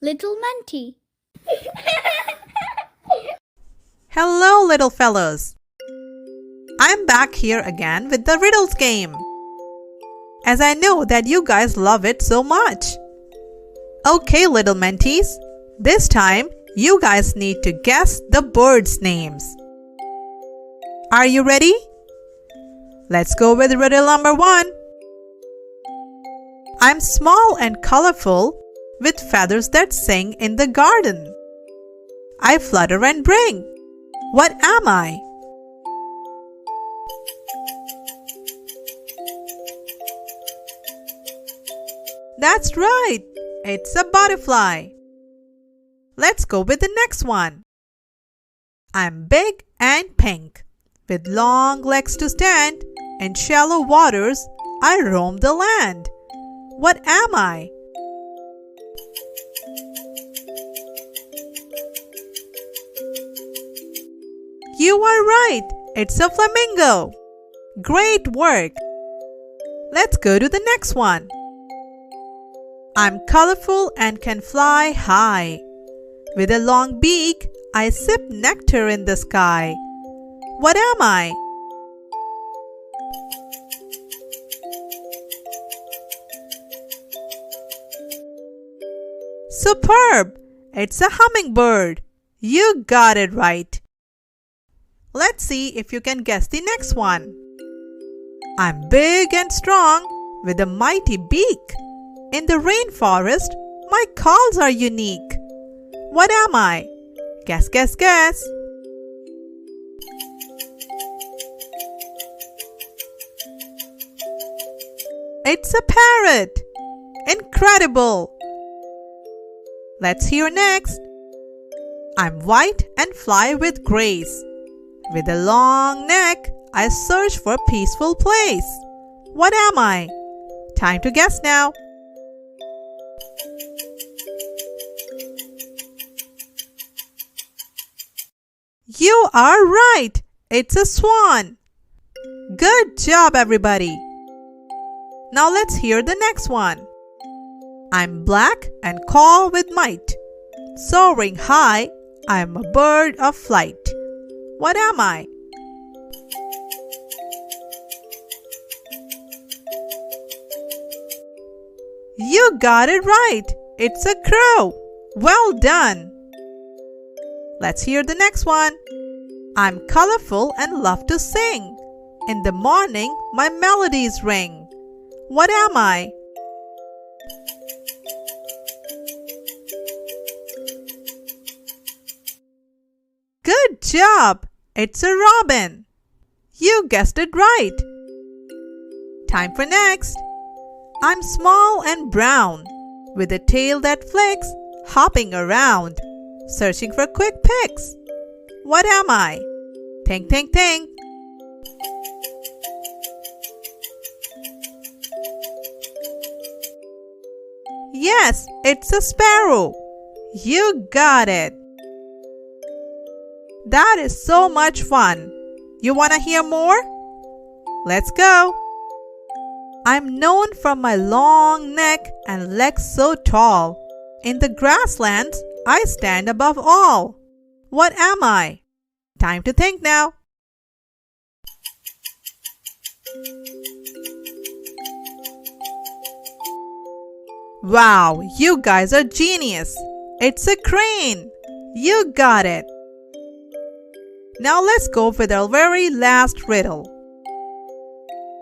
LittleMentee. Hello, little fellows. I'm back here again with the riddles game, as I know that you guys love it so much. Okay, little mentees, this time you guys need to guess the birds' names. Are you ready? Let's go with riddle number 1. I'm small and colorful, with feathers that sing in the garden. I flutter and bring. What am I? That's right, it's a butterfly. Let's go with the next one. I'm big and pink, with long legs to stand. In shallow waters, I roam the land. What am I? You are right, it's a flamingo. Great work. Let's go to the next one. I'm colorful and can fly high. With a long beak, I sip nectar in the sky. What am I? Superb! It's a hummingbird. You got it right. Let's see if you can guess the next one. I'm big and strong with a mighty beak. In the rainforest, my calls are unique. What am I? Guess, guess, guess. It's a parrot. Incredible. Let's hear next. I'm white and fly with grace. With a long neck, I search for a peaceful place. What am I? Time to guess now. You are right. It's a swan. Good job, everybody. Now let's hear the next one. I'm black and call with might. Soaring high, I'm a bird of flight. What am I? You got it right. It's a crow. Well done. Let's hear the next one. I'm colorful and love to sing. In the morning, my melodies ring. What am I? Good job! It's a robin. You guessed it right. Time for next. I'm small and brown, with a tail that flicks, hopping around, searching for quick picks. What am I? Think, think, think. Yes, it's a sparrow. You got it. That is so much fun. You want to hear more? Let's go. I'm known for my long neck and legs so tall. In the grasslands, I stand above all. What am I? Time to think now. Wow, you guys are genius. It's a crane. You got it. Now let's go with our very last riddle.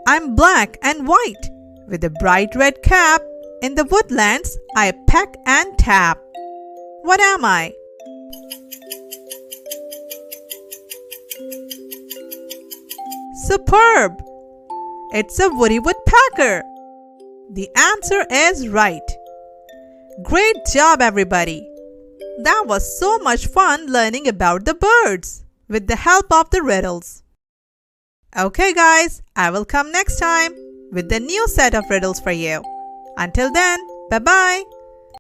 I'm black and white, with a bright red cap. In the woodlands, I peck and tap. What am I? Superb! It's a woody woodpecker. The answer is right. Great job, everybody. That was so much fun learning about the birds with the help of the riddles. Okay guys, I will come next time with the new set of riddles for you. Until then, bye-bye.